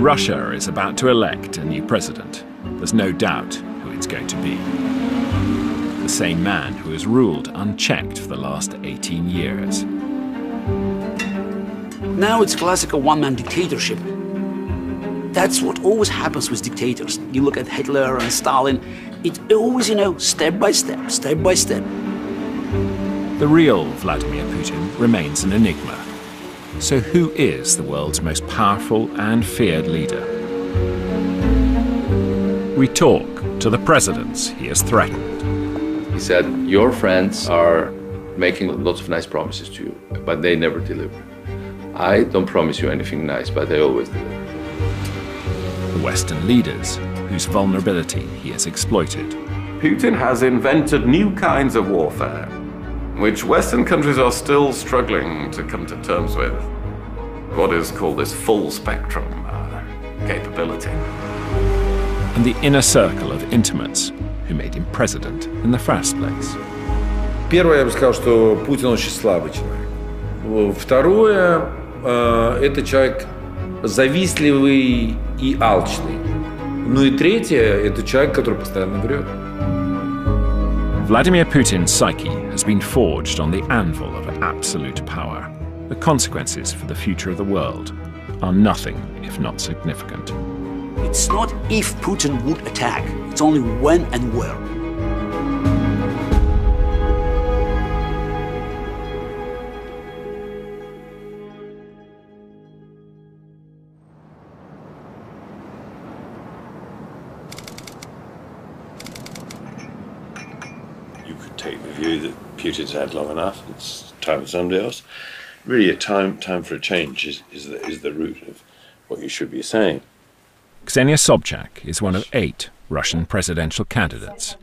Russia is about to elect a new president. There's no doubt who it's going to be. The same man who has ruled unchecked for the last 18 years. Now it's classical one-man dictatorship. That's what always happens with dictators. You look at Hitler and Stalin, it's always, step by step, step by step. The real Vladimir Putin remains an enigma. So who is the world's most powerful and feared leader? We talk to the presidents he has threatened. He said, your friends are making lots of nice promises to you, but they never deliver. I don't promise you anything nice, but I always deliver. The Western leaders whose vulnerability he has exploited. Putin has invented new kinds of warfare, which Western countries are still struggling to come to terms with. What is called this full spectrum capability. And the inner circle of intimates who made him president in the first place. Первое, я бы сказал, что Путин очень слабый человек. Второе, это человек завистливый и алчный. Ну и третье, это человек, который постоянно врет. Vladimir Putin's psyche has been forged on the anvil of absolute power. The consequences for the future of the world are nothing if not significant. It's not if Putin would attack, it's only when and where. You could take the view that Putin's had long enough, it's time for somebody else. Really, a time for a change is the root of what you should be saying. Ksenia Sobchak is one of 8 Russian presidential candidates.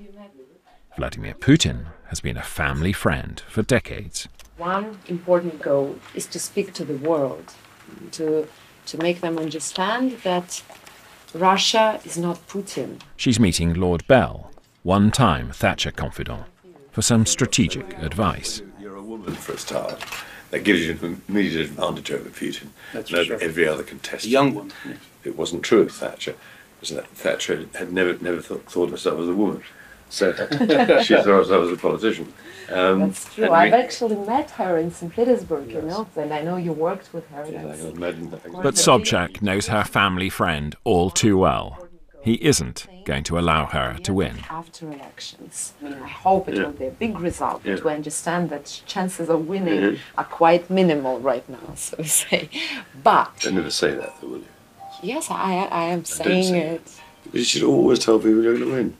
Vladimir Putin has been a family friend for decades. One important goal is to speak to the world, to make them understand that Russia is not Putin. She's meeting Lord Bell, one-time Thatcher confidant, for some strategic advice. You're a woman for a start. That gives you an immediate advantage over Putin. That's and over sure. every other contestant. Young one. Yes. It wasn't true of Thatcher. Thatcher had never thought of herself as a woman. So she thought of herself as a politician. That's true. I've actually met her in St. Petersburg, and I know you worked with her. Yeah, I can imagine that. But Sobchak knows her family friend all too well. He isn't going to allow her to win. After elections, I hope it will be a big result, but we understand that chances of winning are quite minimal right now, so to say. But Don't never say that, though, will you? yes, I am saying it. You should always tell people you're going to win.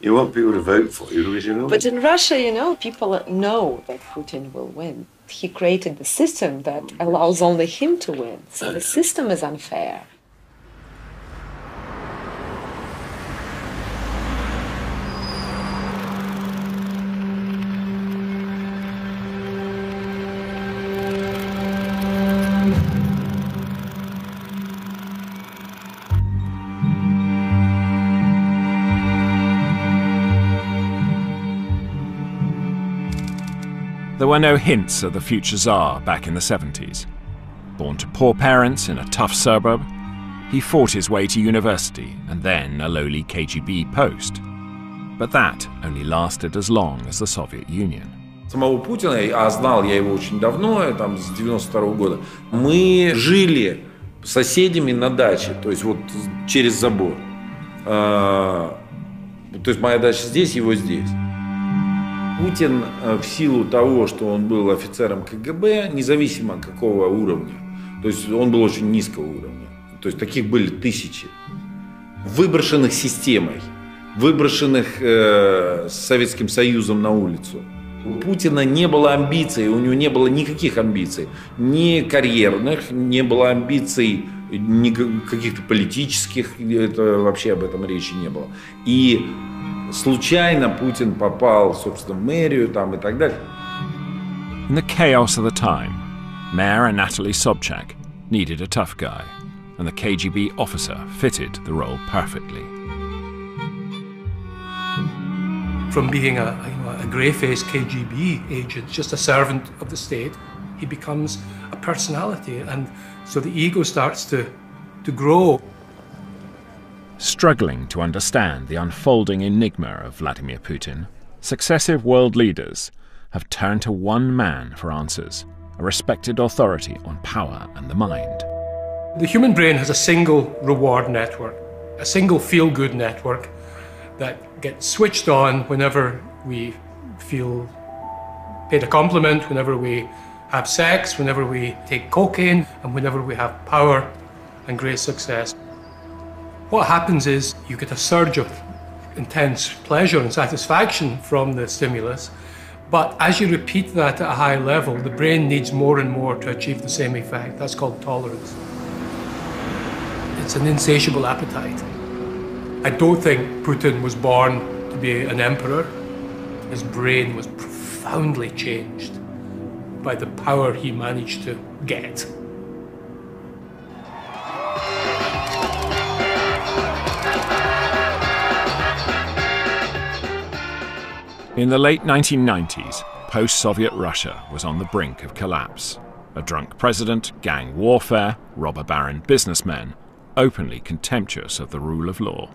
You want people to vote for you because you're going to But in Russia, people know that Putin will win. He created the system that allows only him to win, so the system is unfair. There were no hints of the future Tsar back in the 70s. Born to poor parents in a tough suburb, he fought his way to university and then a lowly KGB post. But that only lasted as long as the Soviet Union. Самого Путина, а знал я его очень давно, там, с 92-го года, мы жили соседями на даче, то есть вот через забор. То есть моя дача здесь, его здесь. Путин в силу того, что он был офицером КГБ, независимо какого уровня, то есть он был очень низкого уровня, то есть таких были тысячи, выброшенных системой, выброшенных Советским Союзом на улицу. У Путина не было амбиций, у него не было никаких амбиций, ни карьерных, не было амбиций ни каких-то политических, это вообще об этом речи не было. И случайно Путин попал, собственно, в мэрию там и так далее. In the chaos of the time, Mayor Natalie Sobchak needed a tough guy, and the KGB officer fitted the role perfectly. From being a grey-faced KGB agent, just a servant of the state, he becomes a personality, and so the ego starts to grow. Struggling to understand the unfolding enigma of Vladimir Putin, successive world leaders have turned to one man for answers, a respected authority on power and the mind. The human brain has a single reward network, a single feel-good network that gets switched on whenever we feel paid a compliment, whenever we have sex, whenever we take cocaine, and whenever we have power and great success. What happens is you get a surge of intense pleasure and satisfaction from the stimulus, but as you repeat that at a high level, the brain needs more and more to achieve the same effect. That's called tolerance. It's an insatiable appetite. I don't think Putin was born to be an emperor. His brain was profoundly changed by the power he managed to get. In the late 1990s, post-Soviet Russia was on the brink of collapse. A drunk president, gang warfare, robber baron businessmen, openly contemptuous of the rule of law.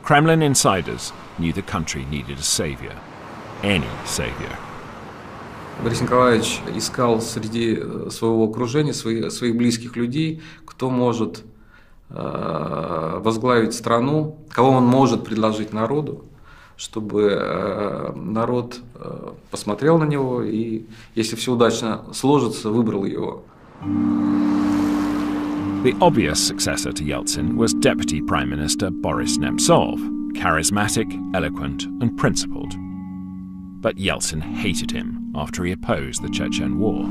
Kremlin insiders knew the country needed a savior. Any savior. Борис Николаевич искал среди своего окружения, своих близких людей, кто может возглавить страну, кого он может предложить народу, чтобы народ посмотрел на него и, если все удачно сложится, выбрал его. The obvious successor to Yeltsin was Deputy Prime Minister Boris Nemtsov, charismatic, eloquent, and principled. But Yeltsin hated him after he opposed the Chechen War.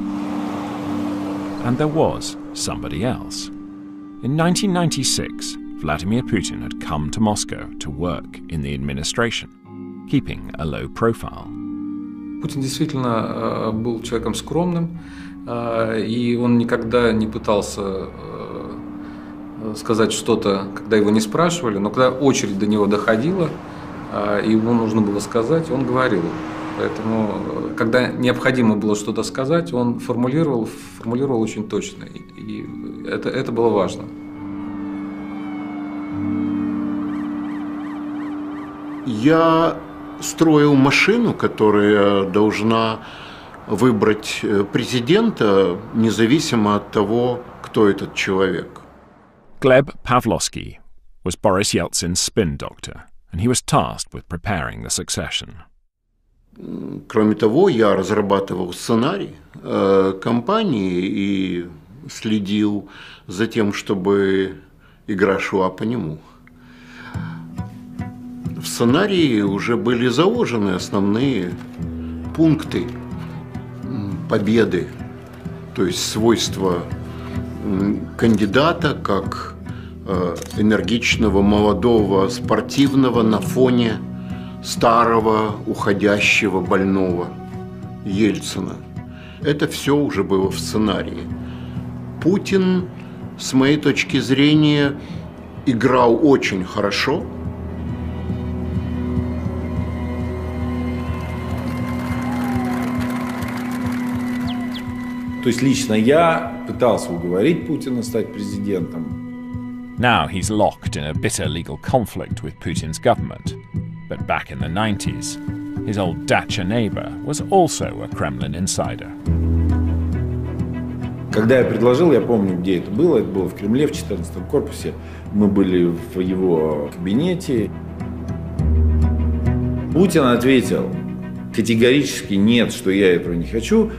And there was somebody else. In 1996, Vladimir Putin had come to Moscow to work in the administration, keeping a low profile. Путин действительно был человеком скромным, и он никогда не пытался сказать что-то, когда его не спрашивали, но когда очередь до него доходила, и ему нужно было сказать, он говорил. Поэтому, когда необходимо было что-то сказать, он формулировал очень точно, и это было важно. Я строил машину, которая должна выбрать президента, независимо от того, кто этот человек. Gleb Pavlovsky was Boris Yeltsin's spin doctor, and he was tasked with preparing the succession. Кроме того, я разрабатывал сценарий кампании и следил за тем, чтобы игра шла по нему. В сценарии уже были заложены основные пункты победы, то есть свойства кандидата как энергичного, молодого, спортивного на фоне старого, уходящего, больного Ельцина. Это все уже было в сценарии. Путин, с моей точки зрения, играл очень хорошо. То есть лично я пытался уговорить Путина стать президентом. Now he's locked in a bitter legal conflict with Putin's government. But back in the 90s, his old dacha neighbor was also a Kremlin insider. Когда я предложил, я помню, где это было в Кремле, в 14-м корпусе. Мы были в его кабинете. Путин ответил категорически нет, что я этого не хочу.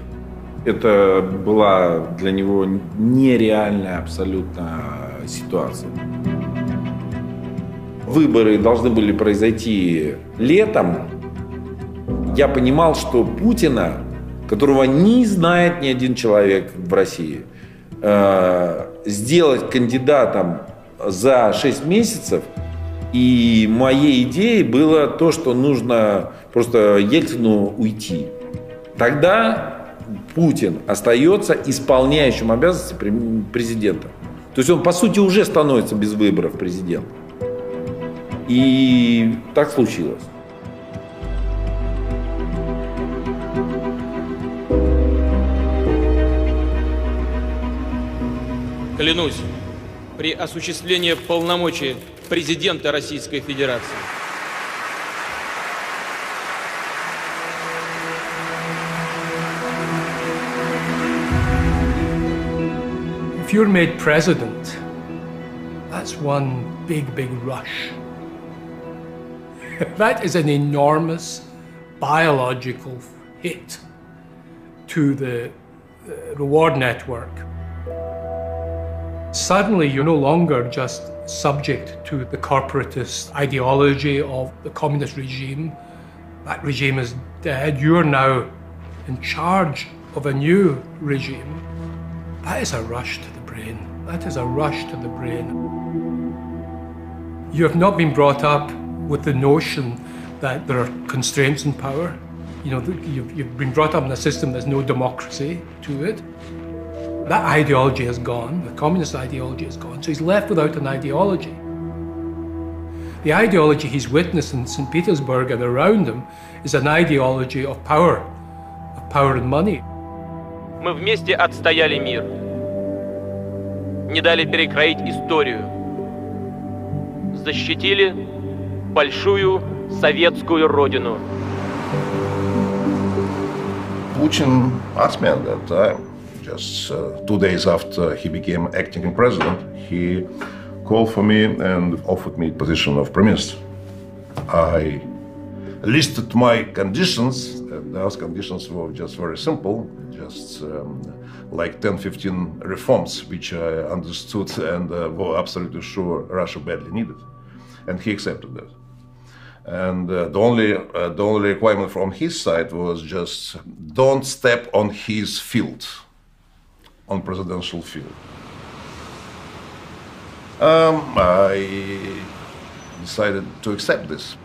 Это была для него нереальная абсолютно ситуация. Выборы должны были произойти летом. Я понимал, что Путина, которого не знает ни один человек в России, сделать кандидатом за 6 месяцев. И моей идеей было то, что нужно просто Ельцину уйти. Тогда Путин остается исполняющим обязанности президента. То есть он, по сути, уже становится без выборов президентом. И так случилось. Клянусь, при осуществлении полномочий президента Российской Федерации. If you're made president, that's one big rush. That is an enormous biological hit to the reward network. Suddenly, you're no longer just subject to the corporatist ideology of the communist regime. That regime is dead. You're now in charge of a new regime. That is a rush to the brain. That is a rush to the brain. You have not been brought up with the notion that there are constraints in power. You know, you've been brought up in a system there's no democracy to it. That ideology has gone, the communist ideology has gone, so he's left without an ideology. The ideology he's witnessed in St. Petersburg and around him is an ideology of power and money. Мы вместе отстояли мир, не дали перекроить историю, защитили большую советскую родину. Putin asked me at that time, just 2 days after he became acting president, he called for me and offered me the position of prime minister. I listed my conditions, and those conditions were just very simple, just like 10-15 reforms, which I understood and were absolutely sure Russia badly needed. And he accepted that. And the only requirement from his side was just don't step on his field, on presidential field. I decided to accept this.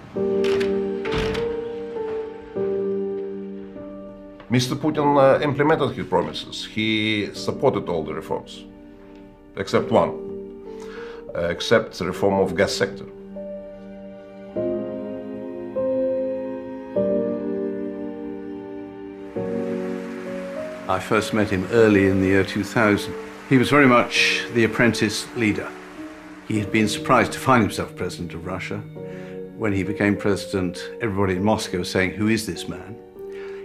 Mr. Putin implemented his promises. He supported all the reforms, except one, except the reform of gas sector. I first met him early in the year 2000. He was very much the apprentice leader. He had been surprised to find himself president of Russia. When he became president, everybody in Moscow was saying, "Who is this man?"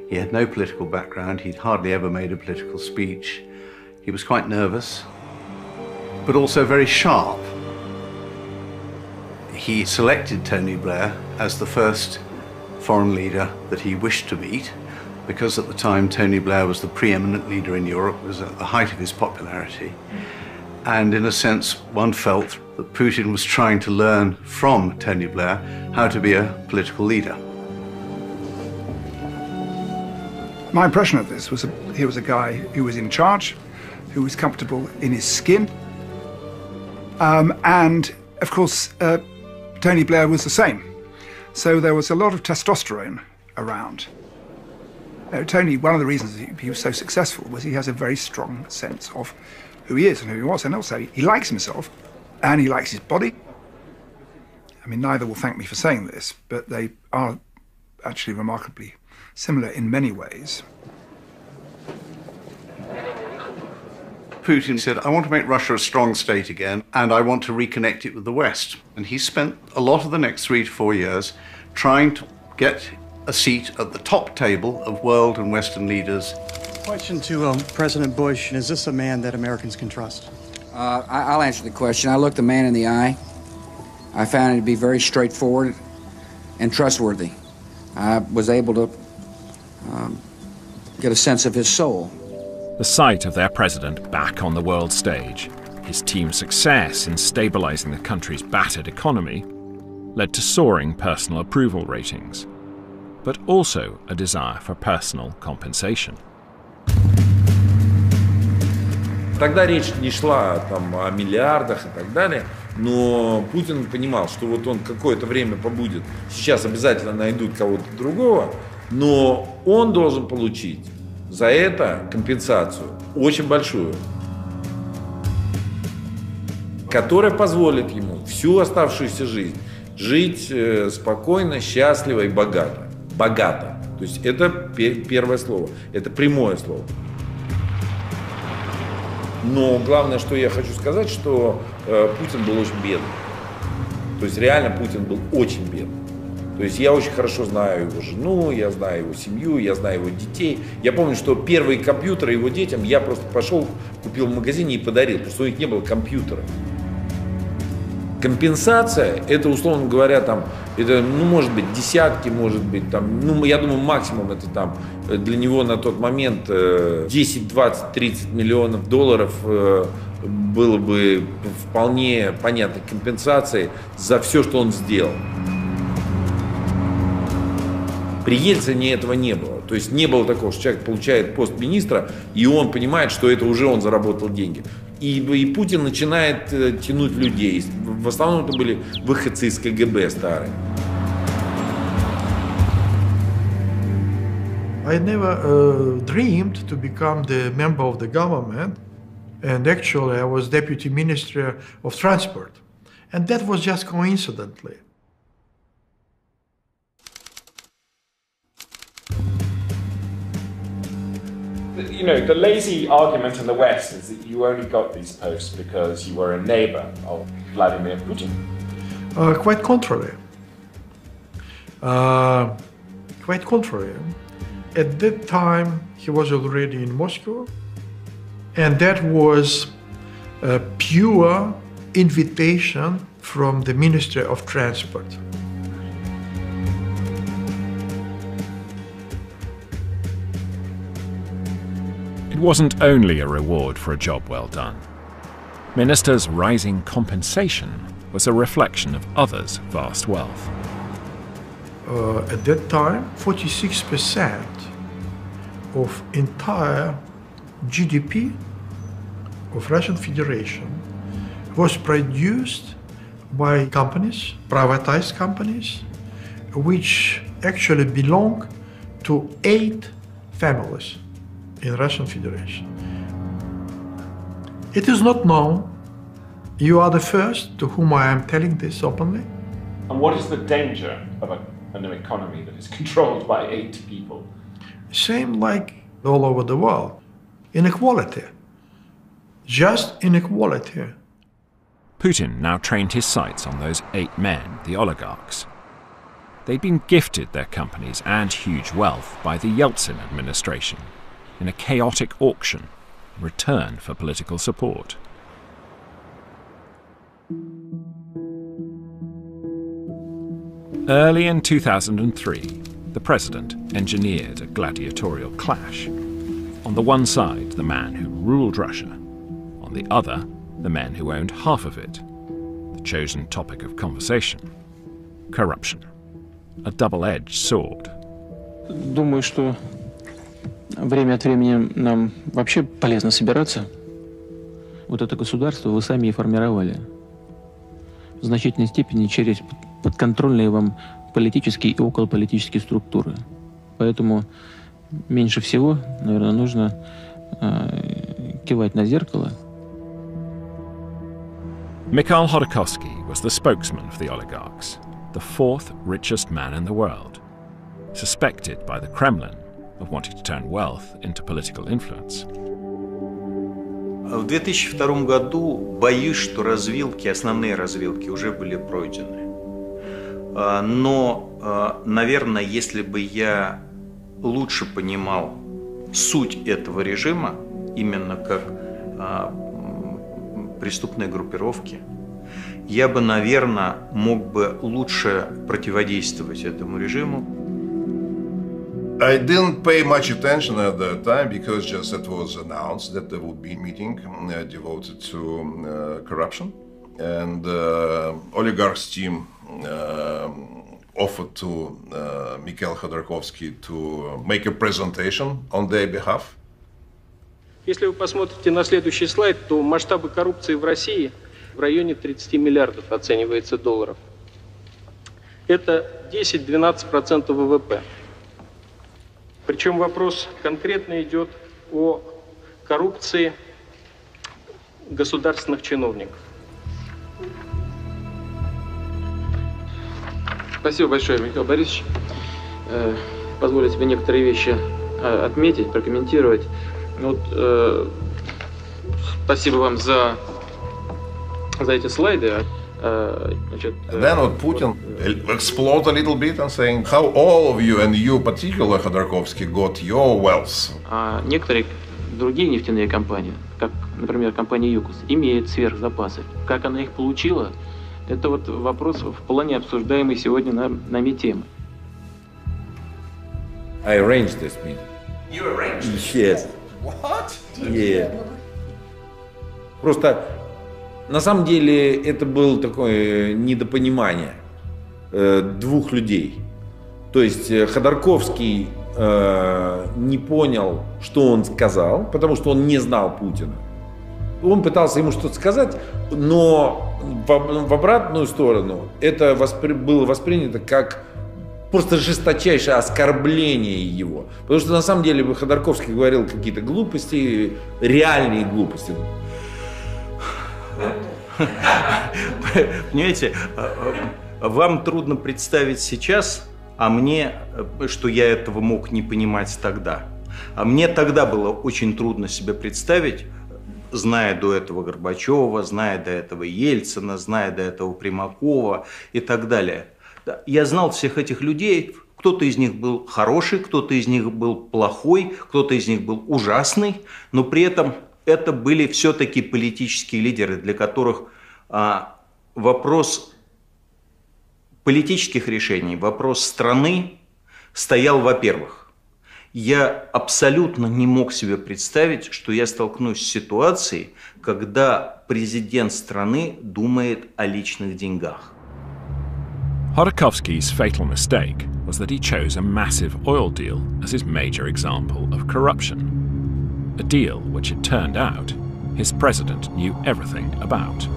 He had no political background. He'd hardly ever made a political speech. He was quite nervous, but also very sharp. He selected Tony Blair as the first foreign leader that he wished to meet, because at the time Tony Blair was the preeminent leader in Europe, was at the height of his popularity. And in a sense, one felt that Putin was trying to learn from Tony Blair how to be a political leader. My impression of this was he was a guy who was in charge, who was comfortable in his skin. And of course, Tony Blair was the same. So there was a lot of testosterone around. Tony, one of the reasons he was so successful was he has a very strong sense of who he is and who he was, and also he likes himself and he likes his body. I mean, neither will thank me for saying this, but they are actually remarkably similar in many ways. Putin said, "I want to make Russia a strong state again, and I want to reconnect it with the West." And he spent a lot of the next 3 to 4 years trying to get a seat at the top table of world and Western leaders. Question to President Bush, is this a man that Americans can trust? I'll answer the question. I looked the man in the eye. I found him to be very straightforward and trustworthy. I was able to get a sense of his soul. The sight of their president back on the world stage, his team's success in stabilizing the country's battered economy, led to soaring personal approval ratings, but also a desire for personal compensation. Тогда речь не шла там о миллиардах и так далее, но Путин понимал, что вот он какое-то время побудет, сейчас обязательно найдут кого-то другого, но он должен получить за это компенсацию очень большую, которая позволит ему всю оставшуюся жизнь жить спокойно, счастливо и богато. Богато. То есть это первое слово, это прямое слово. Но главное, что я хочу сказать, что Путин был очень бедный. То есть реально Путин был очень бедный. То есть я очень хорошо знаю его жену, я знаю его семью, я знаю его детей. Я помню, что первые компьютеры его детям я просто пошел, купил в магазине и подарил, потому что у них не было компьютера. Компенсация, это, условно говоря, там, это, ну, может быть, десятки, может быть, там, ну, я думаю, максимум это там для него на тот момент 10, 20, 30 миллионов долларов было бы вполне понятной компенсацией за все, что он сделал. При Ельцине этого не было. То есть не было такого, что человек получает пост министра, и он понимает, что это уже он заработал деньги. И Путин начинает тянуть людей. В основном это были выходцы из КГБ старые. I never dreamed to become the member of the government, and actually I was deputy minister of transport, and that was just coincidentally. You know, the lazy argument in the West is that you only got these posts because you were a neighbor of Vladimir Putin. Quite contrary. Quite contrary. At that time, he was already in Moscow, and that was a pure invitation from the Ministry of Transport. It wasn't only a reward for a job well done. Ministers' rising compensation was a reflection of others' vast wealth. At that time, 46% of entire GDP of Russian Federation was produced by companies, privatized companies, which actually belong to 8 families in Russian Federation. It is not known. You are the first to whom I am telling this openly. And what is the danger of an economy that is controlled by 8 people? Same like all over the world. Inequality. Just inequality. Putin now trained his sights on those 8 men, the oligarchs. They'd been gifted their companies and huge wealth by the Yeltsin administration in a chaotic auction in return for political support. Early in 2003, the president engineered a gladiatorial clash. On the one side, the man who ruled Russia. On the other, the men who owned half of it. The chosen topic of conversation: corruption. A double-edged sword. Думаю, что время от времени нам вообще полезно собираться. Вот это государство вы сами и формировали. В значительной степени через подконтрольные вам политические и околополитические структуры. Поэтому меньше всего, наверное, нужно кивать на зеркало. Mikhail Khodorkovsky was the spokesman for the oligarchs, the 4th richest man in the world, suspected by the Kremlin of wanting to turn wealth into political influence. В 2002 году боюсь, что основные развилки уже были пройдены. Но, наверное, если бы я лучше понимал суть этого режима, именно как преступной группировки, я бы, наверное, мог бы лучше противодействовать этому режиму. I didn't pay much attention at that time because just it was announced that there would be a meeting devoted to corruption, and oligarchs team offered to Mikhail Khodorkovsky to make a presentation on their behalf. Если вы посмотрите на следующий слайд, то масштабы коррупции в России в районе 30 миллиардов оценивается долларов. Это 10-12% ВВП. Причем вопрос конкретно идет о коррупции государственных чиновников. Спасибо большое, Михаил Борисович. Позволю себе некоторые вещи отметить, прокомментировать. Вот, спасибо вам за эти слайды. And then Putin exploded a little bit and saying how all of you, and you particular, Khodorkovsky, got your wealth. Некоторые другие нефтяные компании, как, например, компания «Юкос», имеют сверхзапасы. Как она их получила, это вот вопрос в плане обсуждаемой сегодня нами темы. I arranged this meeting. You arranged it? Yes. What? Yeah. Просто на самом деле это было такое недопонимание двух людей. То есть Ходорковский не понял, что он сказал, потому что он не знал Путина. Он пытался ему что-то сказать, но в обратную сторону это было воспринято как просто жесточайшее оскорбление его. Потому что на самом деле Ходорковский говорил какие-то глупости, реальные глупости. Понимаете, вам трудно представить сейчас, а мне, что я этого мог не понимать тогда. А мне тогда было очень трудно себе представить, зная до этого Горбачева, зная до этого Ельцина, зная до этого Примакова и так далее. Я знал всех этих людей, кто-то из них был хороший, кто-то из них был плохой, кто-то из них был ужасный, но при этом это были все-таки политические лидеры, для которых вопрос политических решений, вопрос страны стоял, во-первых. Я абсолютно не мог себе представить, что я столкнусь с ситуацией, когда президент страны думает о личных деньгах. Khodorkovsky's fatal mistake was that he chose a massive oil deal as his major example of corruption. A deal which, it turned out, his president knew everything about.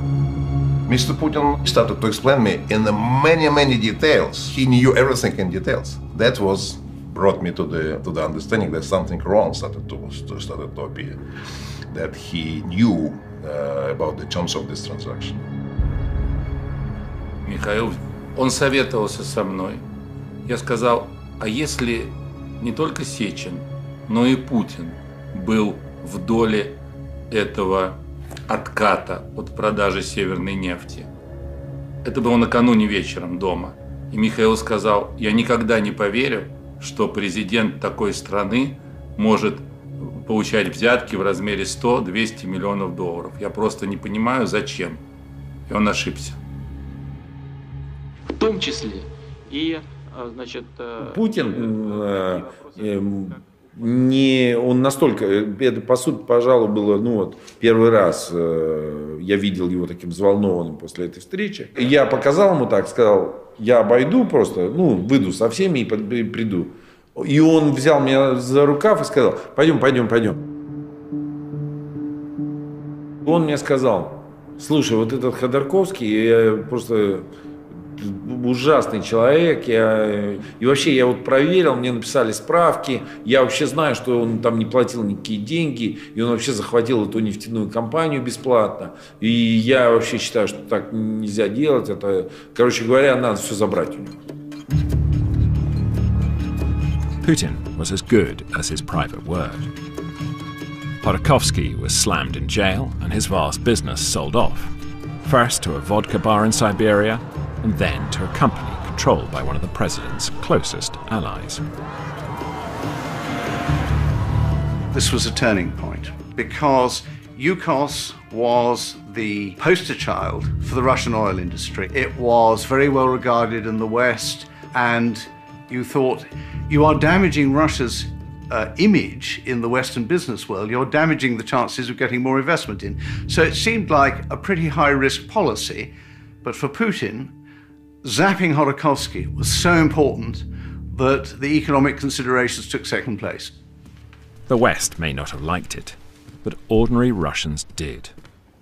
Mr. Putin started to explain me in the many details. He knew everything in details. That was brought me to the understanding that something wrong started to appear. That he knew about the terms of this transaction. Михаил, он советовался со мной. Я сказал, а если не только Сечин, но и Путин был в доле этого отката от продажи северной нефти. Это было накануне вечером дома. И Михаил сказал, я никогда не поверю, что президент такой страны может получать взятки в размере 100-200 миллионов долларов. Я просто не понимаю, зачем. И он ошибся. В том числе и, значит... Путин он настолько, это по сути, пожалуй, было, первый раз я видел его таким взволнованным после этой встречи. Я показал ему так, сказал, я обойду просто, выйду со всеми и приду. И он взял меня за рукав и сказал, пойдем. Он мне сказал, слушай, вот этот Ходорковский, я просто... ужасный человек, и вообще я вот проверил, мне написали справки, я вообще знаю, что он там не платил никакие деньги, и он вообще захватил эту нефтяную компанию бесплатно, и я вообще считаю, что так нельзя делать, это, короче говоря, надо все забрать у него. Putin was as good as his private word. Khodorkovsky was slammed in jail and his vast business sold off, first to a vodka bar in Siberia, and then to a company controlled by one of the president's closest allies. This was a turning point because Yukos was the poster child for the Russian oil industry. It was very well regarded in the West, and you thought, you are damaging Russia's image in the Western business world, you're damaging the chances of getting more investment in. So it seemed like a pretty high-risk policy, but for Putin, zapping Khodorkovsky was so important that the economic considerations took second place. The West may not have liked it, but ordinary Russians did.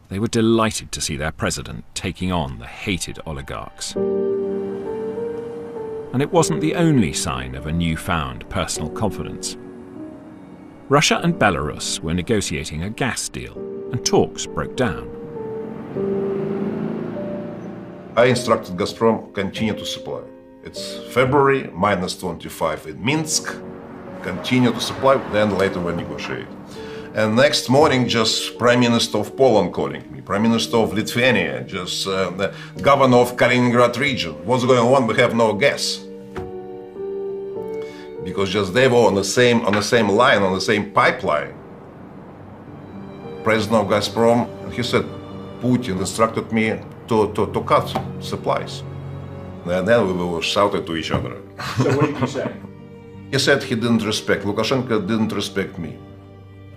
They were delighted to see their president taking on the hated oligarchs. And it wasn't the only sign of a newfound personal confidence. Russia and Belarus were negotiating a gas deal, and talks broke down. I instructed Gazprom continue to supply. It's February, -25 in Minsk. Continue to supply, then later we'll negotiate. And next morning, just Prime Minister of Poland calling me, Prime Minister of Lithuania, just the governor of Kaliningrad region. What's going on? We have no gas. Because just they were on the same line, on the same pipeline. President of Gazprom, he said, Putin instructed me to cut supplies. And then we were shouting to each other. So what did you say? He said he didn't respect, Lukashenko didn't respect me.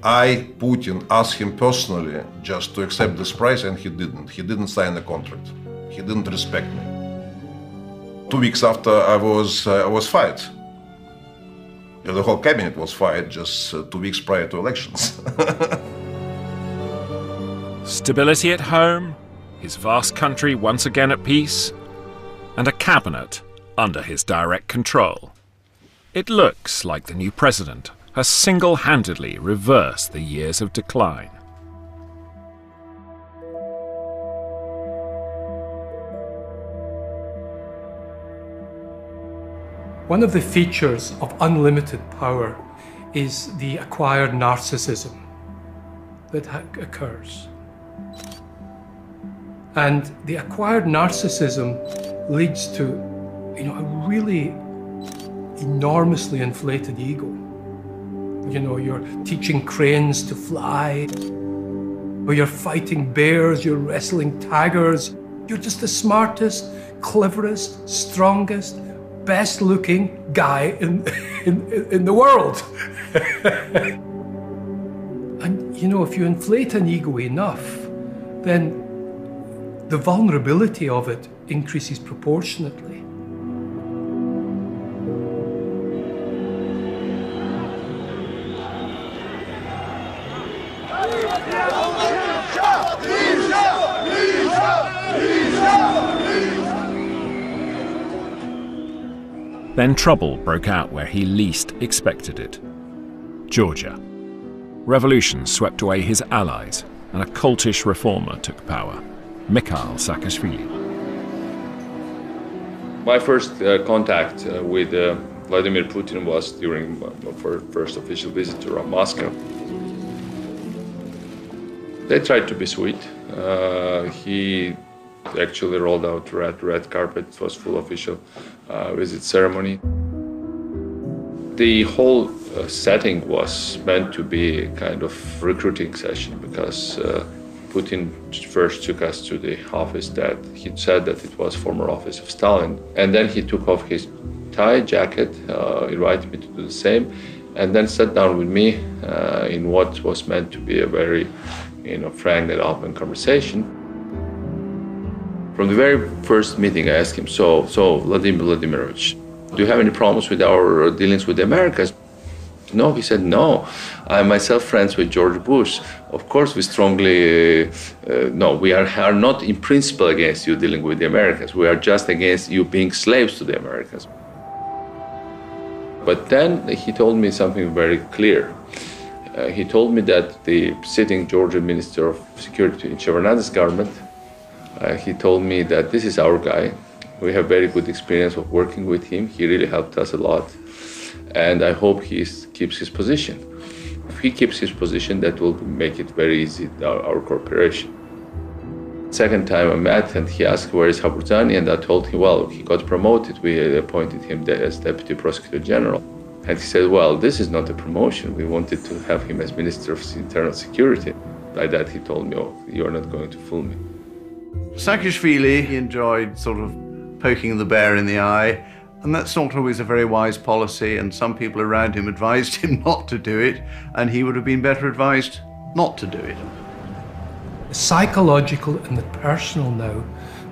I, Putin, asked him personally just to accept this price, and he didn't. He didn't sign the contract. He didn't respect me. 2 weeks after I was fired. The whole cabinet was fired just 2 weeks prior to elections. Stability at home, his vast country once again at peace, and a cabinet under his direct control. It looks like the new president has single-handedly reversed the years of decline. One of the features of unlimited power is the acquired narcissism that occurs. And the acquired narcissism leads to, a really enormously inflated ego. You're teaching cranes to fly, or you're fighting bears, you're wrestling tigers. You're just the smartest, cleverest, strongest, best-looking guy in the world. And, if you inflate an ego enough, then the vulnerability of it increases proportionately. Then trouble broke out where he least expected it. Georgia. Revolution swept away his allies, and a cultish reformer took power, Mikhail Saakashvili. My first contact with Vladimir Putin was during my first official visit to Moscow. They tried to be sweet. He actually rolled out red carpet. It was full official visit ceremony. The whole setting was meant to be a kind of recruiting session because Putin first took us to the office that he said that it was former office of Stalin. And then he took off his tie, jacket, invited me to do the same, and then sat down with me in what was meant to be a very frank and open conversation. From the very first meeting, I asked him, so Vladimir Vladimirovich, do you have any problems with our dealings with the Americas? No, he said, no. I'm myself friends with George Bush. Of course, we strongly, no, we are not in principle against you dealing with the Americans. We are just against you being slaves to the Americans. But then he told me something very clear. He told me that the sitting Georgian Minister of Security in Shevardnadze's government, he told me that this is our guy. We have very good experience of working with him. He really helped us a lot. And I hope he keeps his position. If he keeps his position, that will make it very easy, our cooperation. Second time I met and he asked, where is Haburzani? And I told him, well, he got promoted. We appointed him as Deputy Prosecutor General. And he said, well, this is not a promotion. We wanted to have him as Minister of Internal Security. By that he told me, oh, you're not going to fool me. Saakashvili enjoyed sort of poking the bear in the eye, and that's not always a very wise policy, and some people around him advised him not to do it, and he would have been better advised not to do it. The psychological and the personal now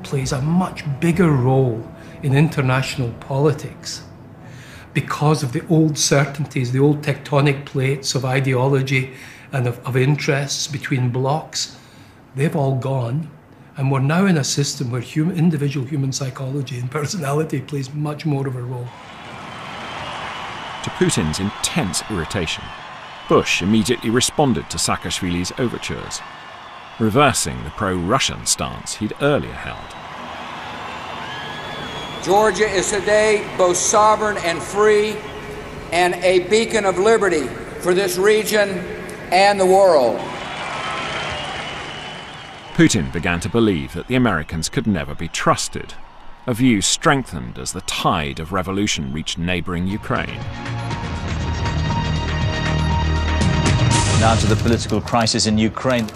plays a much bigger role in international politics because of the old certainties, the old tectonic plates of ideology and of interests between blocs. They've all gone. And we're now in a system where individual human psychology and personality plays much more of a role. To Putin's intense irritation, Bush immediately responded to Saakashvili's overtures, reversing the pro-Russian stance he'd earlier held. Georgia is today both sovereign and free, and a beacon of liberty for this region and the world. Putin began to believe that the Americans could never be trusted, a view strengthened as the tide of revolution reached neighbouring Ukraine. Now to the political crisis in Ukraine.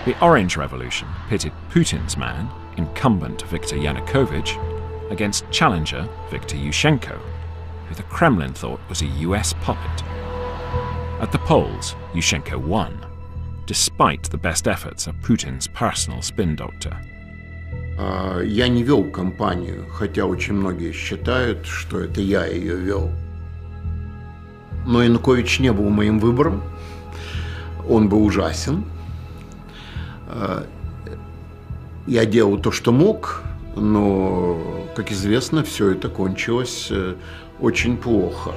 The Orange Revolution pitted Putin's man, incumbent Viktor Yanukovych, against challenger Viktor Yushchenko, who the Kremlin thought was a US puppet. At the polls, Yushchenko won, despite the best efforts of Putin's personal spin doctor. Я не вел кампанию, хотя очень многие считают, что это я ее вел. Но Янукович не был моим выбором, он был ужасен. Я делал то, что мог, но, как известно, все это кончилось очень плохо.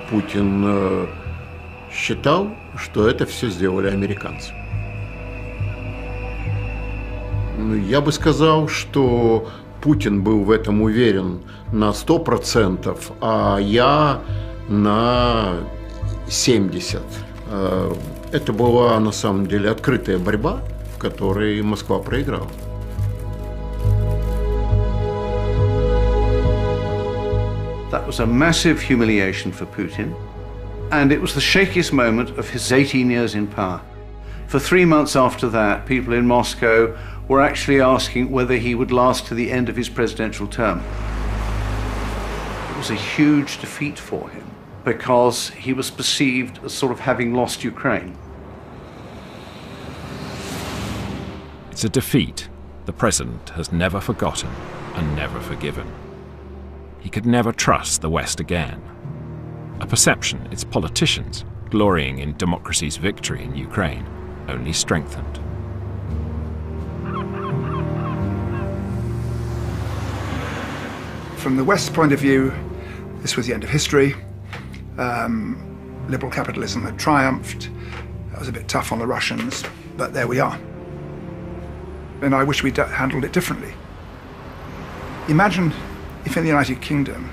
Путин считал, что это все сделали американцы. Я бы сказал, что Путин был в этом уверен на 100%, а я на 70%. Это была на самом деле открытая борьба, в которой Москва проиграла. That was a massive humiliation for Putin, and it was the shakiest moment of his 18 years in power. For 3 months after that, people in Moscow were actually asking whether he would last to the end of his presidential term. It was a huge defeat for him, because he was perceived as sort of having lost Ukraine. It's a defeat the president has never forgotten and never forgiven. He could never trust the West again. A perception its politicians, glorying in democracy's victory in Ukraine, only strengthened. From the West's point of view, this was the end of history. Liberal capitalism had triumphed. That was a bit tough on the Russians, but there we are. And I wish we'd handled it differently. Imagine if in the United Kingdom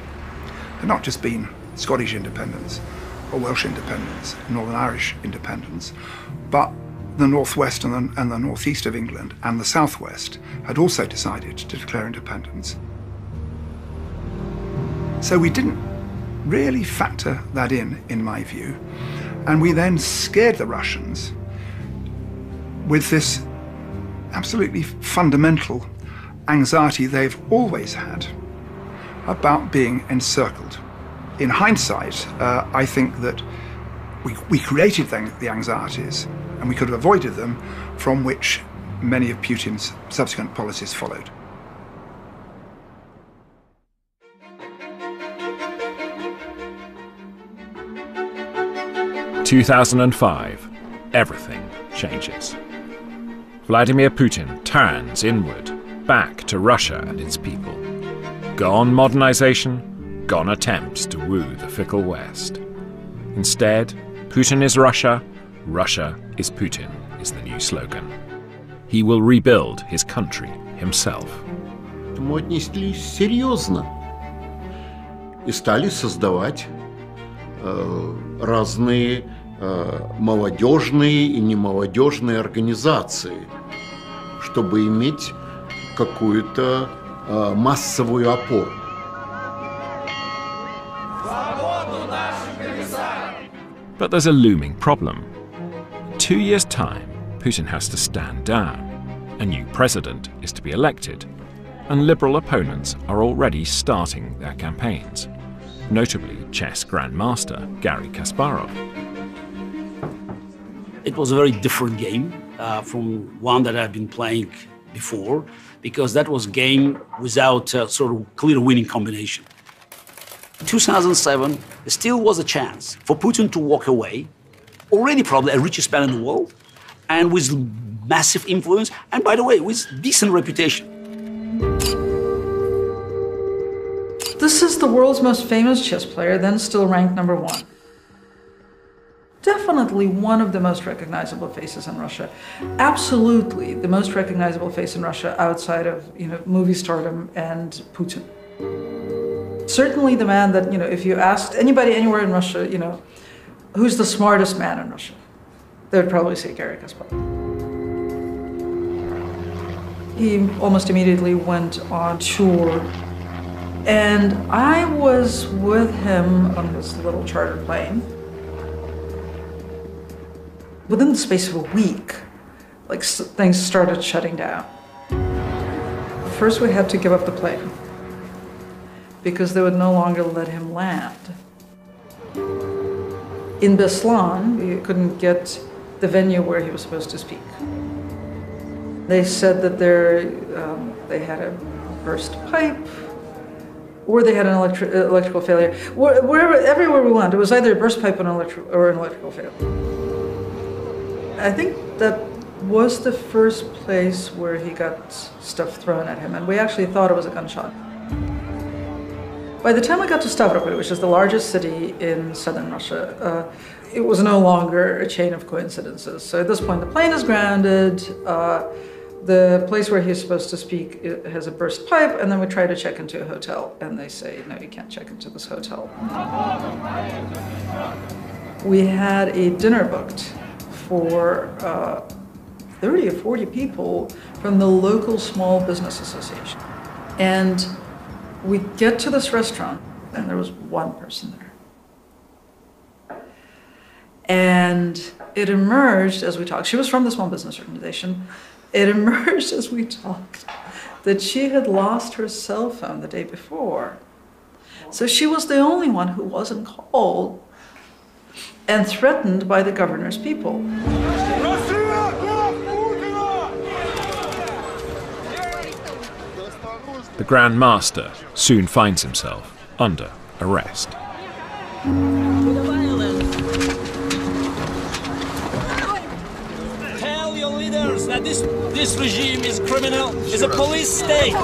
had not just been Scottish independence or Welsh independence, Northern Irish independence, but the northwest and the northeast of England and the southwest had also decided to declare independence. So we didn't really factor that in my view, and we then scared the Russians with this absolutely fundamental anxiety they've always had about being encircled. In hindsight, I think that we created the anxieties, and we could have avoided them, from which many of Putin's subsequent policies followed. In 2005, everything changes. Vladimir Putin turns inward, back to Russia and its people. Gone modernization, gone attempts to woo the fickle West. Instead, Putin is Russia, Russia is Putin is the new slogan. He will rebuild his country himself. Мы отнеслись серьезно и стали создавать разные молодежные и немолодежные организации, чтобы иметь какую-то массовую опору. But there's a looming problem. In 2 years' time, Putin has to stand down. A new president is to be elected, and liberal opponents are already starting their campaigns, notably chess grandmaster Garry Kasparov. It was a very different game from one that I've been playing before, because that was a game without a sort of clear winning combination. In 2007, there still was a chance for Putin to walk away, already probably a richest man in the world, and with massive influence, and by the way, with decent reputation. This is the world's most famous chess player, then still ranked #1. Definitely one of the most recognizable faces in Russia. Absolutely the most recognizable face in Russia outside of, movie stardom and Putin. Certainly the man that, if you asked anybody anywhere in Russia, who's the smartest man in Russia, they would probably say Garry Kasparov. He almost immediately went on tour, and I was with him on his little charter plane. Within the space of a week, things started shutting down. First, we had to give up the plane because they would no longer let him land. In Beslan, we couldn't get the venue where he was supposed to speak. They said that they had a burst pipe, or they had an electrical failure. Everywhere we went, it was either a burst pipe or an electrical failure. I think that was the first place where he got stuff thrown at him, and we actually thought it was a gunshot. By the time I got to Stavropol, which is the largest city in southern Russia, it was no longer a chain of coincidences. So at this point, the plane is grounded, the place where he's supposed to speak has a burst pipe, and then we try to check into a hotel, and they say, no, you can't check into this hotel. We had a dinner booked for 30 or 40 people from the local small business association. And we get to this restaurant, and there was one person there. And it emerged as we talked, she was from the small business organization, it emerged as we talked that she had lost her cell phone the day before. So she was the only one who wasn't called and threatened by the governor's people. The Grand Master soon finds himself under arrest. Tell your leaders that this regime is criminal, is a police state.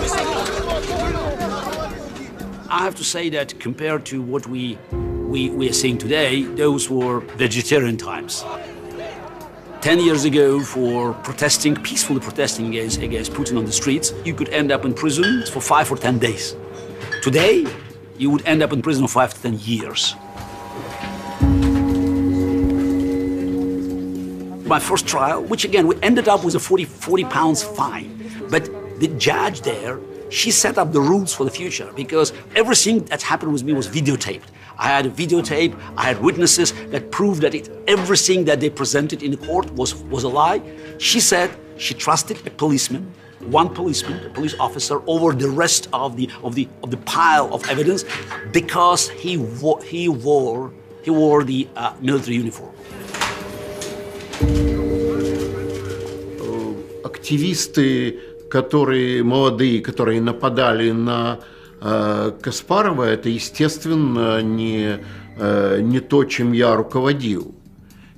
I have to say that compared to what we are seeing today, those were vegetarian times. 10 years ago, for peacefully protesting against Putin on the streets, you could end up in prison for 5 or 10 days. Today, you would end up in prison for 5 to 10 years. My first trial, which again, we ended up with a 40 pounds fine. But the judge there, she set up the rules for the future because everything that happened with me was videotaped. I had a videotape, I had witnesses that proved that everything that they presented in the court was a lie. She said she trusted a policeman, one policeman, a police officer, over the rest of the pile of evidence because he wore the military uniform. Активисты, молодые, которые нападали на Каспарова, это, естественно, не то, чем я руководил.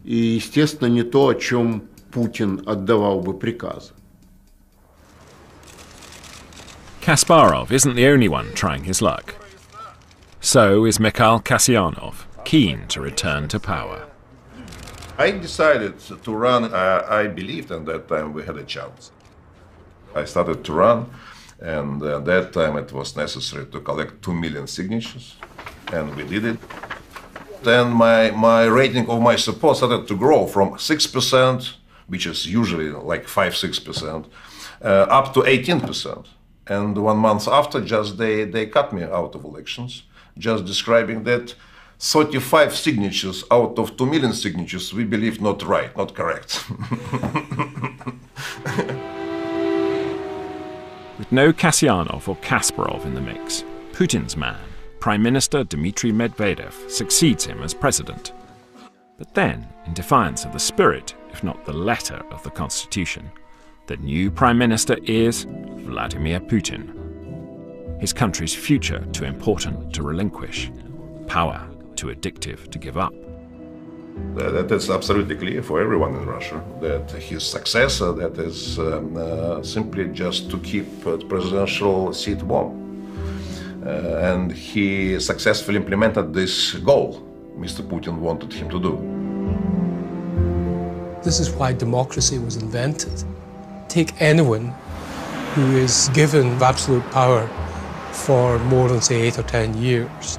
И, естественно, не то, о чем Путин отдавал бы приказы. Kasparov isn't the only one trying his luck. So is Mikhail Kasyanov, keen to return to power. I decided to run. I believed at that time we had a chance. I started to run, and at that time it was necessary to collect 2 million signatures, and we did it. Then my rating of my support started to grow from 6%, which is usually like 5-6%, up to 18%. And 1 month after, just they cut me out of elections, just describing that 35 signatures out of 2 million signatures we believe not right, not correct. With no Kasyanov or Kasparov in the mix, Putin's man, Prime Minister Dmitry Medvedev, succeeds him as president. But then, in defiance of the spirit, if not the letter of the constitution, the new Prime Minister is Vladimir Putin. His country's future too important to relinquish, power too addictive to give up. That is absolutely clear for everyone in Russia, that his successor, that is simply just to keep the presidential seat warm. And he successfully implemented this goal Mr. Putin wanted him to do. This is why democracy was invented. Take anyone who is given absolute power for more than, say, 8 or 10 years,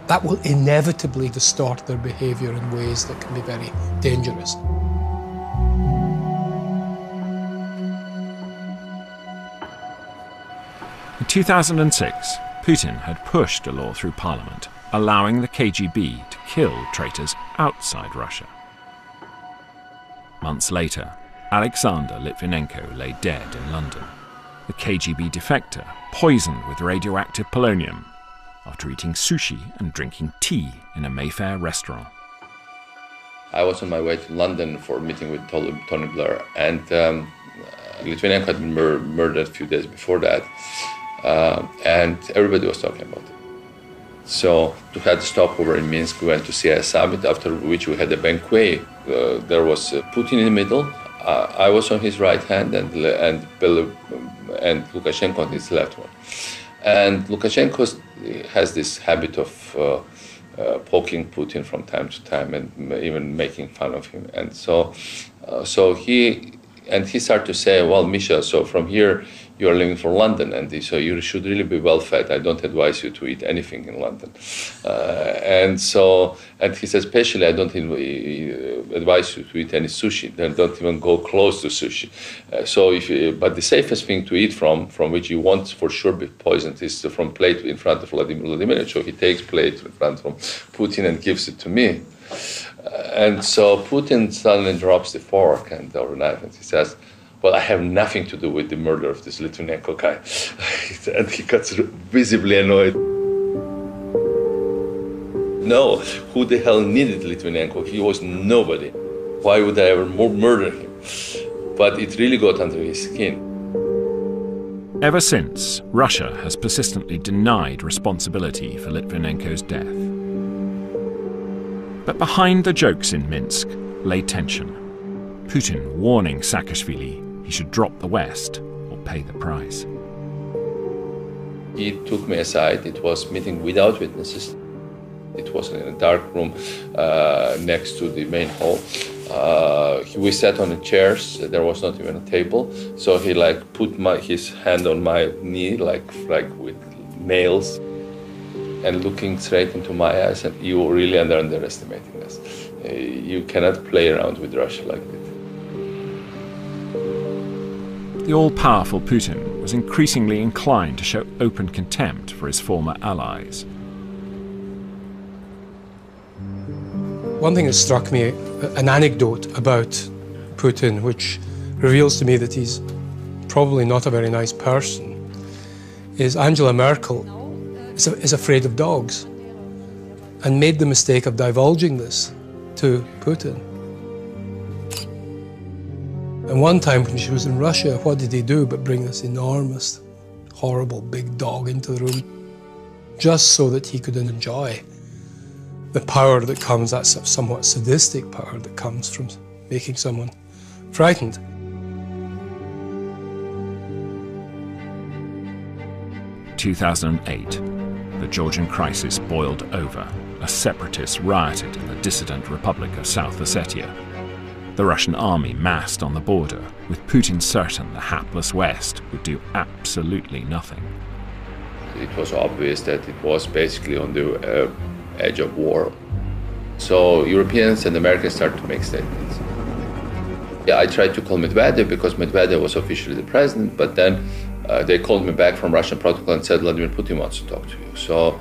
that will inevitably distort their behaviour in ways that can be very dangerous. In 2006, Putin had pushed a law through parliament allowing the KGB to kill traitors outside Russia. Months later, Alexander Litvinenko lay dead in London. The KGB defector poisoned with radioactive polonium after eating sushi and drinking tea in a Mayfair restaurant. I was on my way to London for a meeting with Tony Blair, and Litvinenko had been murdered a few days before that, and everybody was talking about it. So we had a stopover in Minsk. We went to see a summit, after which we had a banquet. There was Putin in the middle. I was on his right hand, and Lukashenko on his left one. And Lukashenko has this habit of poking Putin from time to time and even making fun of him. And so he started to say, well, Misha, so from here you are leaving for London, and so you should really be well fed. I don't advise you to eat anything in London. And he says, especially I don't advise you to eat any sushi. Then don't even go close to sushi. But the safest thing to eat from which you won't for sure be poisoned, is from plate in front of Vladimir. So he takes plate in front from Putin and gives it to me. And so Putin suddenly drops the fork and or knife, and he says, well, I have nothing to do with the murder of this Litvinenko guy. And he got visibly annoyed. No, who the hell needed Litvinenko? He was nobody. Why would I ever murder him? But it really got under his skin. Ever since, Russia has persistently denied responsibility for Litvinenko's death. But behind the jokes in Minsk lay tension. Putin warning Saakashvili he should drop the West or pay the price. He took me aside. It was meeting without witnesses. It was in a dark room next to the main hall. We sat on the chairs. There was not even a table. So he put his hand on my knee like with nails, and looking straight into my eyes, and you really are underestimating us. You cannot play around with Russia like that. The all-powerful Putin was increasingly inclined to show open contempt for his former allies. One thing that struck me, an anecdote about Putin, which reveals to me that he's probably not a very nice person, is Angela Merkel is afraid of dogs and made the mistake of divulging this to Putin. And one time when she was in Russia, what did he do but bring this enormous, horrible big dog into the room just so that he could enjoy the power that comes, that somewhat sadistic power that comes from making someone frightened. In 2008, the Georgian crisis boiled over as separatists rioted in the dissident Republic of South Ossetia. The Russian army massed on the border, with Putin certain the hapless West would do absolutely nothing. It was obvious that it was basically on the edge of war. So Europeans and Americans started to make statements. Yeah, I tried to call Medvedev because Medvedev was officially the president, but then they called me back from Russian protocol and said, Vladimir Putin wants to talk to you.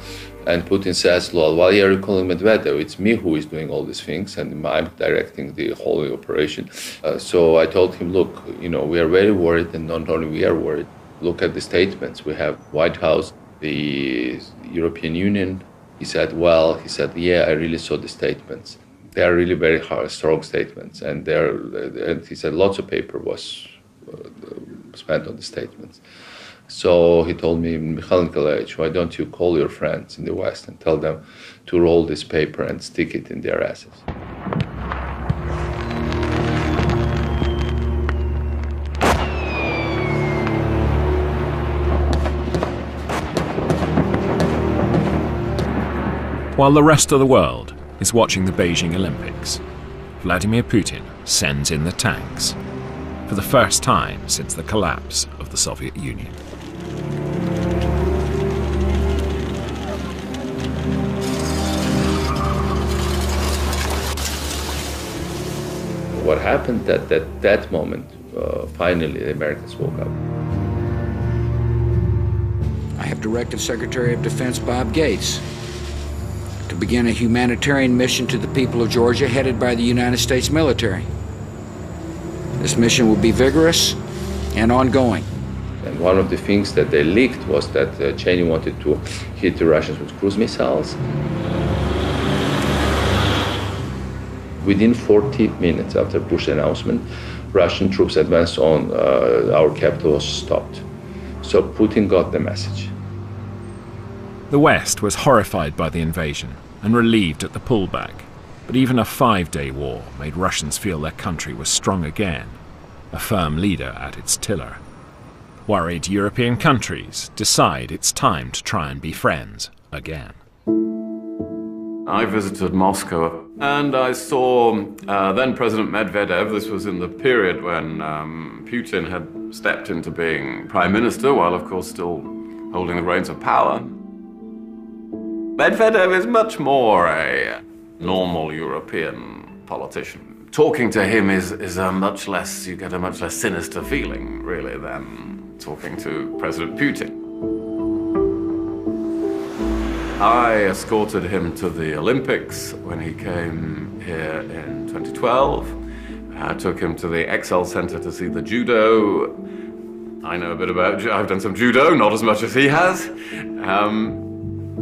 And Putin says, well, why are you calling Medvedev? It's me who is doing all these things, and I'm directing the whole operation. So I told him, look, we are very worried, and not only we are worried. Look at the statements. We have White House, the European Union. He said, yeah, I really saw the statements. They are really very strong statements. And he said lots of paper was spent on the statements. So he told me, Mikhail Nikolaevich, why don't you call your friends in the West and tell them to roll this paper and stick it in their asses? While the rest of the world is watching the Beijing Olympics, Vladimir Putin sends in the tanks for the first time since the collapse of the Soviet Union. happened that at that moment, finally, the Americans woke up. I have directed Secretary of Defense Bob Gates to begin a humanitarian mission to the people of Georgia headed by the United States military. This mission will be vigorous and ongoing. And one of the things that they leaked was that Cheney wanted to hit the Russians with cruise missiles. Within 40 minutes after Bush's announcement, Russian troops advanced on our capital was stopped. So Putin got the message. The West was horrified by the invasion and relieved at the pullback, but even a 5-day war made Russians feel their country was strong again, a firm leader at its tiller. Worried European countries decide it's time to try and be friends again. I visited Moscow and I saw then President Medvedev. This was in the period when Putin had stepped into being prime minister, while of course still holding the reins of power. Medvedev is much more a normal European politician. Talking to him is a much less, you get a much less sinister feeling, really, than talking to President Putin. I escorted him to the Olympics when he came here in 2012. I took him to the Excel Center to see the judo. I know a bit about, I've done some judo, not as much as he has.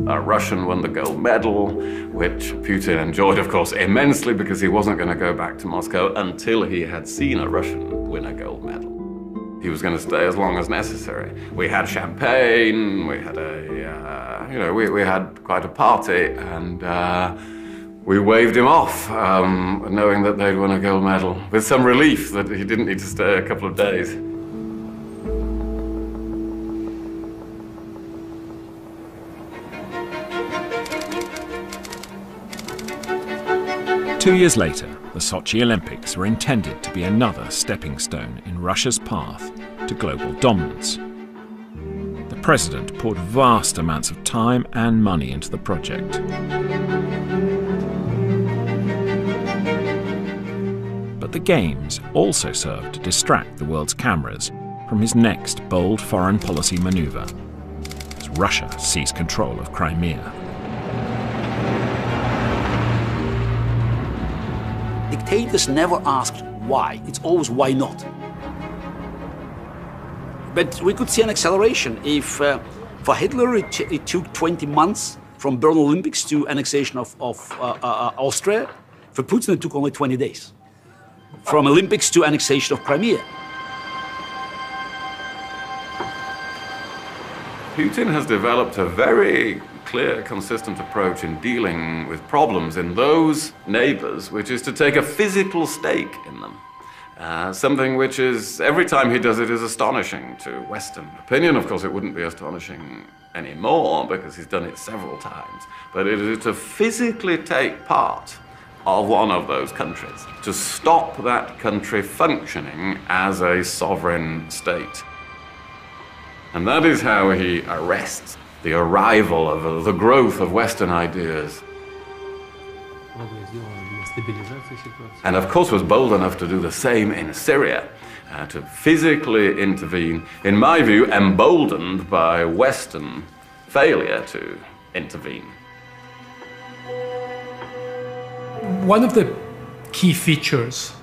A Russian won the gold medal, which Putin enjoyed, of course, immensely because he wasn't going to go back to Moscow until he had seen a Russian win a gold medal. He was going to stay as long as necessary. We had champagne, we had we had quite a party, and we waved him off, knowing that they'd won a gold medal, with some relief that he didn't need to stay a couple of days. Two years later, the Sochi Olympics were intended to be another stepping stone in Russia's path to global dominance. The president poured vast amounts of time and money into the project. But the Games also served to distract the world's cameras from his next bold foreign policy maneuver, as Russia seized control of Crimea. Dictators never asked why. It's always why not. But we could see an acceleration if, for Hitler, it took 20 months from Berlin Olympics to annexation of Austria. For Putin, it took only 20 days. From Olympics to annexation of Crimea. Putin has developed a very clear, consistent approach in dealing with problems in those neighbors, which is to take a physical stake in them. Something which is, every time he does it, is astonishing to Western opinion. Of course, it wouldn't be astonishing anymore because he's done it several times. But it is to physically take part of one of those countries, to stop that country functioning as a sovereign state. And that is how he arrests the arrival of the growth of Western ideas. And of course was bold enough to do the same in Syria, to physically intervene, in my view, emboldened by Western failure to intervene. One of the key features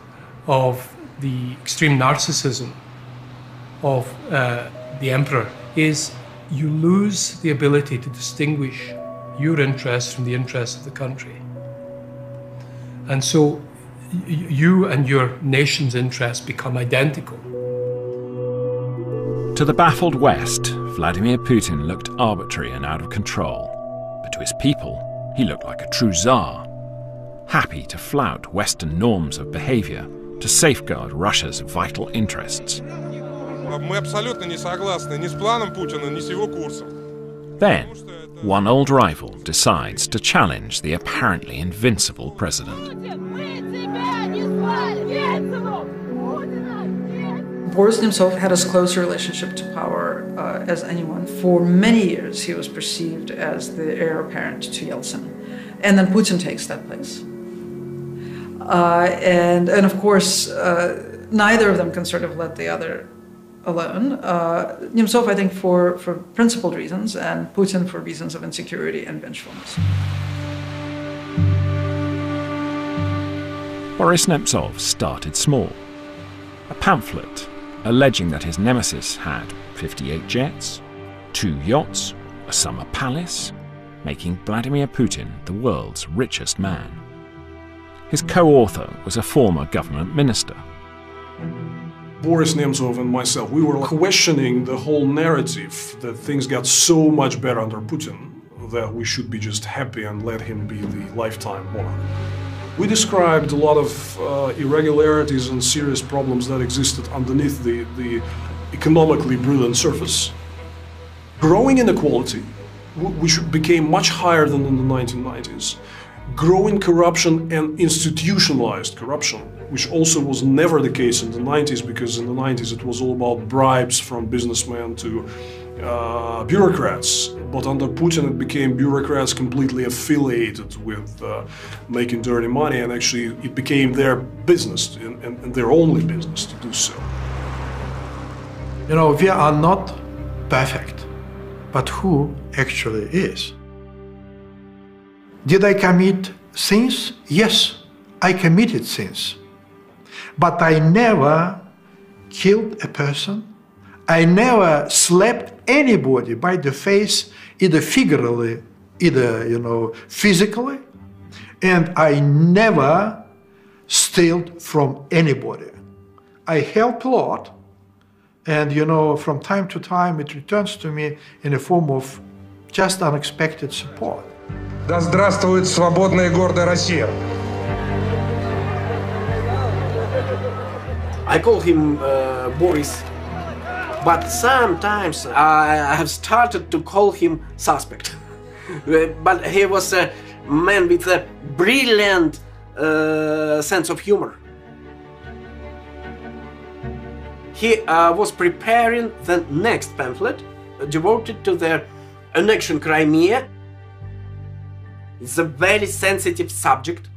of the extreme narcissism of the emperor is you lose the ability to distinguish your interests from the interests of the country. And so you and your nation's interests become identical. To the baffled West, Vladimir Putin looked arbitrary and out of control. But to his people, he looked like a true czar, happy to flout Western norms of behavior to safeguard Russia's vital interests. Мы абсолютно не согласны ни с планом Путина, ни с его курсом. Then, one old rival decides to challenge the apparently invincible president. Boris himself had as close a relationship to power as anyone. For many years, he was perceived as the heir apparent to Yeltsin. And then Putin takes that place. And of course, neither of them can sort of let the other alone. Nemtsov, I think, for principled reasons, and Putin for reasons of insecurity and vengefulness. Boris Nemtsov started small. A pamphlet alleging that his nemesis had 58 jets, 2 yachts, a summer palace, making Vladimir Putin the world's richest man. His co-author was a former government minister. Boris Nemtsov and myself, we were questioning the whole narrative that things got so much better under Putin that we should be just happy and let him be the lifetime monarch. We described a lot of irregularities and serious problems that existed underneath the economically brilliant surface. Growing inequality, which became much higher than in the 1990s. Growing corruption and institutionalized corruption, which also was never the case in the 90s, because in the 90s it was all about bribes from businessmen to bureaucrats. But under Putin it became bureaucrats completely affiliated with making dirty money, and actually it became their business and their only business to do so. You know, we are not perfect, but who actually is? Did I commit sins? Yes, I committed sins. But I never killed a person. I never slapped anybody by the face, either figuratively, either, physically. And I never stole from anybody. I helped a lot. And, from time to time, it returns to me in a form of just unexpected support. Да здравствует свободная и гордая Россия! I call him Boris, but sometimes I have started to call him suspect. But he was a man with a brilliant sense of humor. He was preparing the next pamphlet devoted to the annexion Crimea. It's a very sensitive subject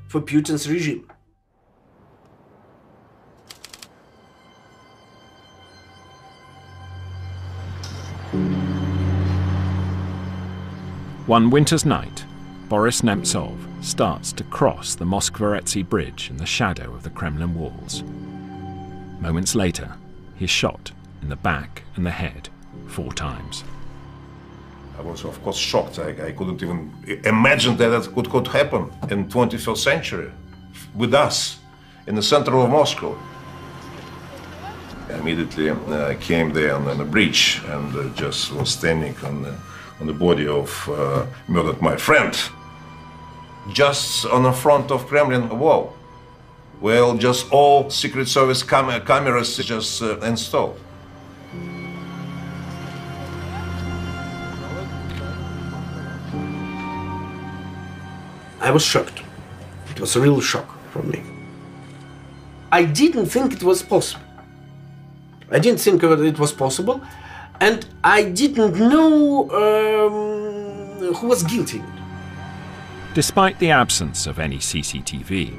for Putin's regime. One winter's night, Boris Nemtsov starts to cross the Moskvoretsky Bridge in the shadow of the Kremlin walls. Moments later, he's shot in the back and the head 4 times. I was, of course, shocked. I couldn't even imagine that could happen in the 21st century with us in the center of Moscow. I immediately came there on the bridge and just was standing on the body of murdered my friend, just on the front of Kremlin wall. Well, just all Secret Service cameras just installed. I was shocked. It was a real shock for me. I didn't think it was possible. I didn't think it was possible, and I didn't know who was guilty. Despite the absence of any CCTV,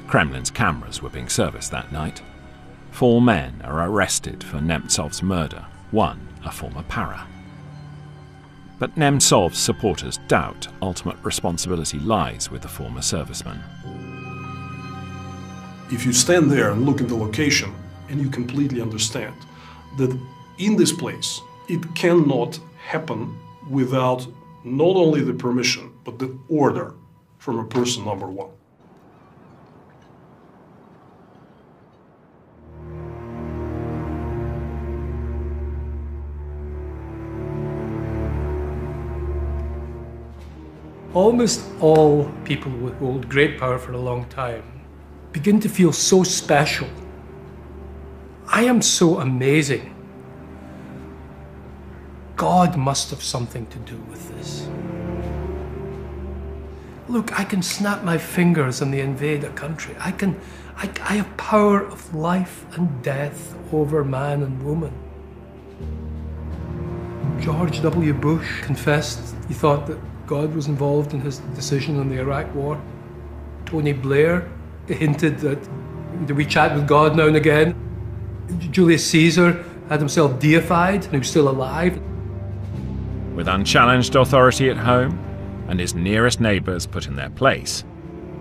Kremlin's cameras were being serviced that night. 4 men are arrested for Nemtsov's murder, 1 a former para. But Nemtsov's supporters doubt ultimate responsibility lies with the former serviceman. If you stand there and look at the location, and you completely understand that in this place, it cannot happen without not only the permission, but the order from a person number 1. Almost all people who hold great power for a long time begin to feel so special. I am so amazing. God must have something to do with this. Look, I can snap my fingers and they invade a country. I have power of life and death over man and woman. George W. Bush confessed he thought that God was involved in his decision on the Iraq War. Tony Blair hinted that we chat with God now and again. Julius Caesar had himself deified and he was still alive. With unchallenged authority at home and his nearest neighbours put in their place,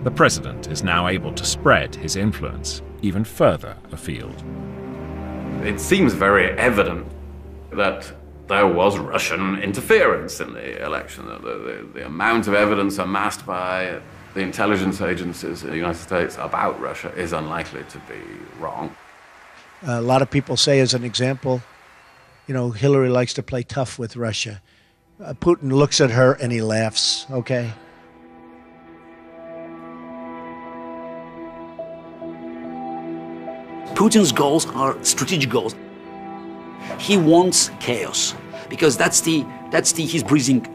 the president is now able to spread his influence even further afield. It seems very evident that there was Russian interference in the election. The amount of evidence amassed by the intelligence agencies in the United States about Russia is unlikely to be wrong. A lot of people say, as an example, Hillary likes to play tough with Russia. Putin looks at her and he laughs, okay? Putin's goals are strategic goals. He wants chaos because that's his breathing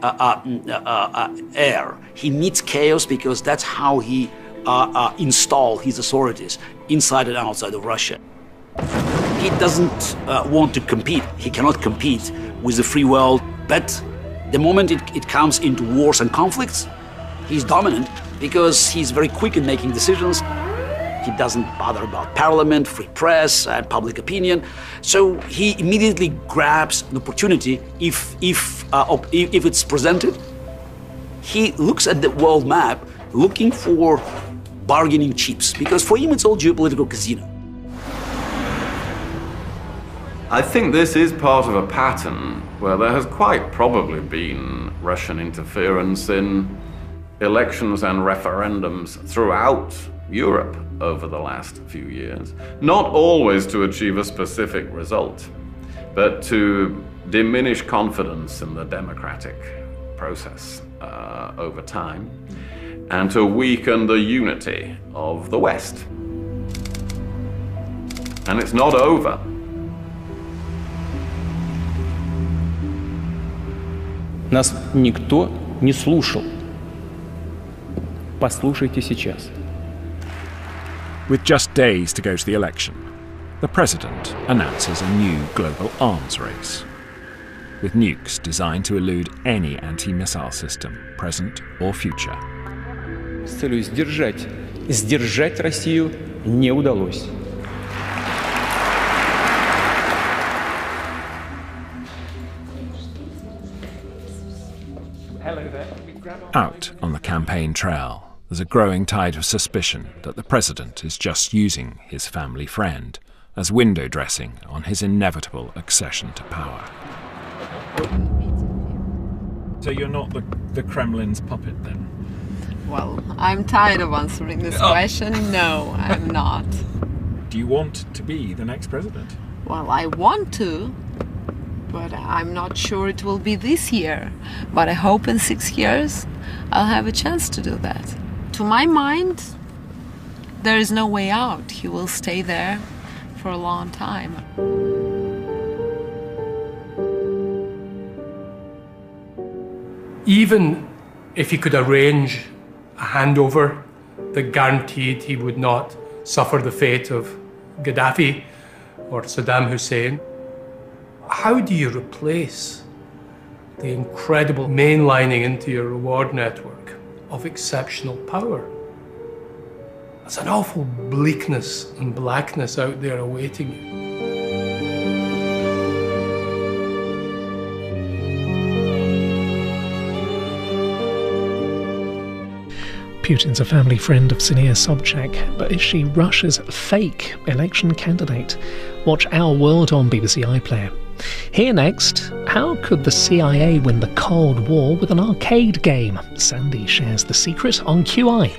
air. He needs chaos because that's how he install his authorities inside and outside of Russia. He doesn't want to compete. He cannot compete with the free world. But the moment it comes into wars and conflicts, he's dominant because he's very quick in making decisions. He doesn't bother about parliament, free press, and public opinion. So he immediately grabs an opportunity if it's presented. He looks at the world map looking for bargaining chips because for him it's all geopolitical casino. I think this is part of a pattern where there has quite probably been Russian interference in elections and referendums throughout Europe over the last few years, not always to achieve a specific result, but to diminish confidence in the democratic process over time, and to weaken the unity of the West. And it's not over. Нас никто не слушал. Послушайте сейчас. With just days to go to the election, the president announces a new global arms race, with nukes designed to elude any anti-missile system, present or future. С целью сдержать Россию не удалось. Out on the campaign trail, there's a growing tide of suspicion that the president is just using his family friend as window dressing on his inevitable accession to power. So you're not the Kremlin's puppet then? Well, I'm tired of answering this question. No, I'm not. Do you want to be the next president? Well, I want to, but I'm not sure it will be this year. But I hope in 6 years I'll have a chance to do that. To my mind, there is no way out. He will stay there for a long time. Even if he could arrange a handover that guaranteed he would not suffer the fate of Gaddafi or Saddam Hussein, how do you replace the incredible mainlining into your reward network of exceptional power? There's an awful bleakness and blackness out there awaiting you. Putin's a family friend of Ksenia Sobchak, but is she Russia's fake election candidate? Watch Our World on BBC iPlayer. Here next, how could the CIA win the Cold War with an arcade game? Sandy shares the secret on QI.